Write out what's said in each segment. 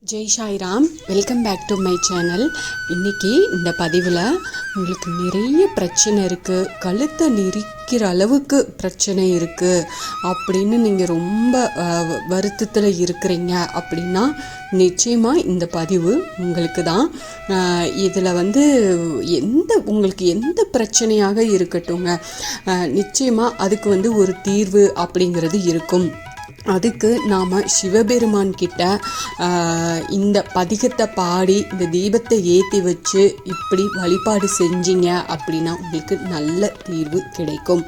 Jai Sairam, welcome back to my channel. இன்றைக்கி இந்த பதிவில் உங்களுக்கு நிறைய பிரச்சனை இருக்குது, கழுத்தை நெரிக்கிற அளவுக்கு பிரச்சனை இருக்குது அப்படின்னு நீங்கள் ரொம்ப வருத்தத்தில் இருக்கிறீங்க அப்படின்னா நிச்சயமாக இந்த பதிவு உங்களுக்கு தான். இதில் உங்களுக்கு எந்த பிரச்சனையாக இருக்கட்டுங்க, நிச்சயமாக அதுக்கு ஒரு தீர்வு அப்படிங்கிறது இருக்கும். அதுக்கு நாம் சிவபெருமான் கிட்ட இந்த பதிகத்தை பாடி இந்த தீபத்தை ஏற்றி வச்சு இப்படி வழிபாடு செஞ்சீங்க அப்படின்னா உங்களுக்கு நல்ல தீர்வு கிடைக்கும்.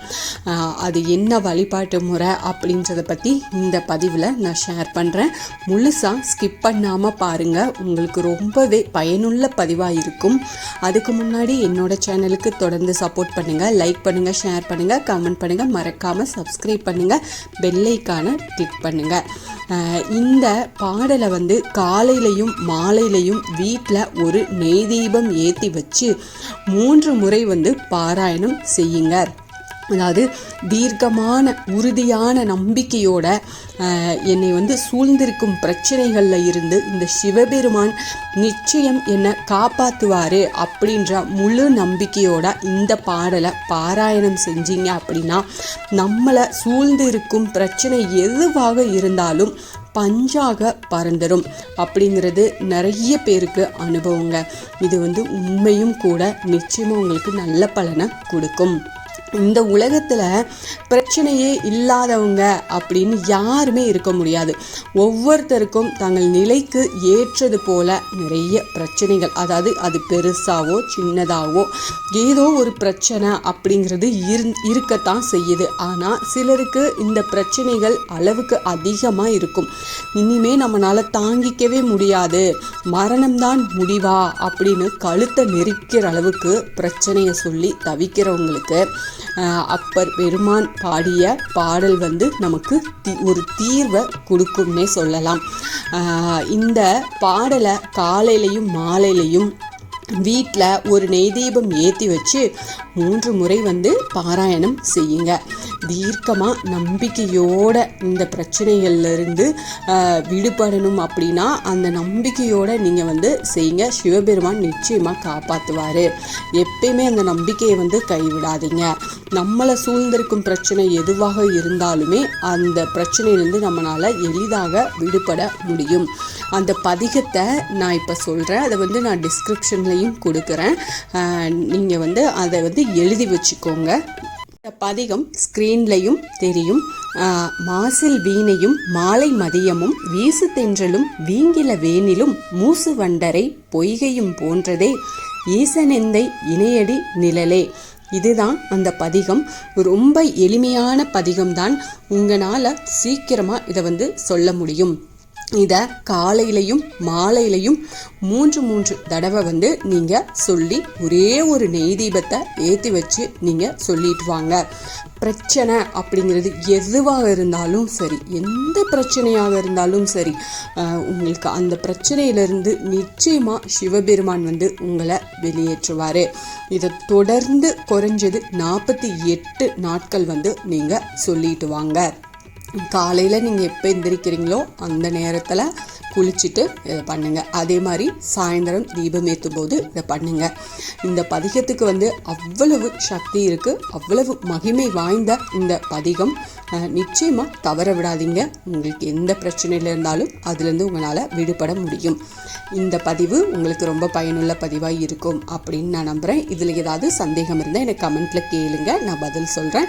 அது என்ன வழிபாட்டு முறை அப்படின்றத பற்றி இந்த பதிவில் நான் ஷேர் பண்ணுறேன். முழுசாக ஸ்கிப் பண்ணாமல் பாருங்கள், உங்களுக்கு ரொம்பவே பயனுள்ள பதிவாக இருக்கும். அதுக்கு முன்னாடி என்னோடய சேனலுக்கு தொடர்ந்து சப்போர்ட் பண்ணுங்கள், லைக் பண்ணுங்கள், ஷேர் பண்ணுங்கள், கமெண்ட் பண்ணுங்கள், மறக்காமல் சப்ஸ்கிரைப் பண்ணுங்கள், பெல் ஐகானை பண்ணுங்க. இந்த பாடலை காலையிலையும் மாலையிலையும் வீட்டில் ஒரு நெய் தீபம் ஏற்றி வச்சு 3 முறை பாராயணம் செய்யுங்க. அதாவது தீர்க்கமான உறுதியான நம்பிக்கையோட என்னை சூழ்ந்திருக்கும் பிரச்சனைகளில் இருந்து இந்த சிவபெருமான் நிச்சயம் என்னை காப்பாற்றுவார் அப்படின்ற முழு நம்பிக்கையோட இந்த பாடலை பாராயணம் செஞ்சீங்க அப்படின்னா நம்மளை சூழ்ந்திருக்கும் பிரச்சனை எதுவாக இருந்தாலும் பஞ்சாக பறந்துடும் அப்படிங்கிறது நிறைய பேருக்கு அனுபவங்க. இது உண்மையும் கூட, நிச்சயமாக உங்களுக்கு நல்ல பலனை கொடுக்கும். இந்த உலகத்தில் பிரச்சனையே இல்லாதவங்க அப்படின்னு யாருமே இருக்க முடியாது. ஒவ்வொருத்தருக்கும் தங்கள் நிலைக்கு ஏற்றது போல நிறைய பிரச்சனைகள், அதாவது அது பெருசாவோ சின்னதாகவோ ஏதோ ஒரு பிரச்சனை அப்படிங்கிறது இருக்கத்தான் செய்யுது. ஆனால் சிலருக்கு இந்த பிரச்சனைகள் அளவுக்கு அதிகமாக இருக்கும். இனிமே நம்மளால் தாங்கிக்கவே முடியாது, மரணம்தான் முடிவா அப்படின்னு கழுத்தை நெரிக்கிற அளவுக்கு பிரச்சனையை சொல்லி தவிக்கிறவங்களுக்கு அப்பர் பெருமான் பாடிய பாடல் நமக்கு ஒரு தீர்வை கொடுக்கும்னே சொல்லலாம். இந்த பாடலை காலையிலையும் மாலையிலையும் வீட்டில் ஒரு நெய் தீபம் ஏற்றி வச்சு 3 முறை பாராயணம் செய்யுங்க. தீர்க்கமாக நம்பிக்கையோட இந்த பிரச்சனைகள்லேருந்து விடுபடணும் அப்படின்னா அந்த நம்பிக்கையோடு நீங்கள் செய்யுங்க. சிவபெருமான் நிச்சயமாக காப்பாற்றுவார். எப்பயுமே அந்த நம்பிக்கையை கைவிடாதீங்க. நம்மளை சூழ்ந்திருக்கும் பிரச்சனை எதுவாக இருந்தாலுமே அந்த பிரச்சனையிலேருந்து நம்மளால் எளிதாக விடுபட முடியும். அந்த பதிகத்தை நான் இப்போ சொல்கிறேன், அதை நான் டிஸ்கிரிப்ஷன்லையும் கொடுக்குறேன். நீங்கள் அதை எழுதி வச்சுக்கோங்க. இந்த பதிகம் ஸ்க்ரீன்லையும் தெரியும். மாசில் வீணையும் மாலை மதியமும் வீசு தென்றலும் வீங்கில வேனிலும் மூசு வண்டரை பொய்கையும் போன்றதே ஈசனெந்தை இணையடி நிழலே. இதுதான் அந்த பதிகம். ரொம்ப எளிமையான பதிகம்தான். உங்களால் சீக்கிரமாக இதை சொல்ல முடியும். இதை காலையிலையும் மாலையிலையும் 3 தடவை நீங்கள் சொல்லி ஒரே ஒரு நெய் தீபத்தை ஏற்றி வச்சு நீங்கள் சொல்லிட்டு வாங்க. பிரச்சனை அப்படிங்கிறது எதுவாக இருந்தாலும் சரி, எந்த பிரச்சனையாக இருந்தாலும் சரி, உங்களுக்கு அந்த பிரச்சனையிலிருந்து நிச்சயமாக சிவபெருமான் உங்களை வெளியேற்றுவார். இதை தொடர்ந்து குறைஞ்சது 48 நாட்கள் நீங்கள் சொல்லிட்டு வாங்க. காலையில் நீங்கள் எப்போ எந்திரிக்கிறீங்களோ அந்த நேரத்தில் குளிச்சுட்டு இதை பண்ணுங்கள். அதே மாதிரி சாயந்தரம் தீபம் ஏற்றும் போது இதை பண்ணுங்கள். இந்த பதிகத்துக்கு அவ்வளவு சக்தி இருக்குது, அவ்வளவு மகிமை வாய்ந்த இந்த பதிகம். நிச்சயமாக தவற விடாதீங்க. உங்களுக்கு எந்த பிரச்சனையில் இருந்தாலும் அதுலேருந்து உங்களால் விடுபட முடியும். இந்த பதிவு உங்களுக்கு ரொம்ப பயனுள்ள பதிவாக இருக்கும் அப்படின்னு நான் நம்புகிறேன். இதில் ஏதாவது சந்தேகம் இருந்தால் எனக்கு கமெண்ட்டில் கேளுங்க, நான் பதில் சொல்கிறேன்.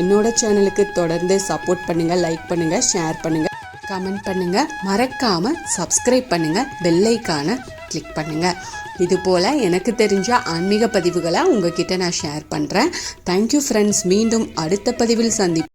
என்னோட சேனலுக்கு தொடர்ந்து சப்போர்ட் பண்ணுங்கள், லைக் பண்ணுங்கள், ஷேர் பண்ணுங்கள், கமெண்ட் பண்ணுங்கள், மறக்காமல் சப்ஸ்கிரைப் பண்ணுங்கள், பெல் ஐகானை கிளிக் பண்ணுங்கள். இதுபோல் எனக்கு தெரிஞ்ச ஆன்மீக பதிவுகளை உங்ககிட்ட நான் ஷேர் பண்ணுறேன். Thank you friends. மீண்டும் அடுத்த பதிவில் சந்திப்போம்.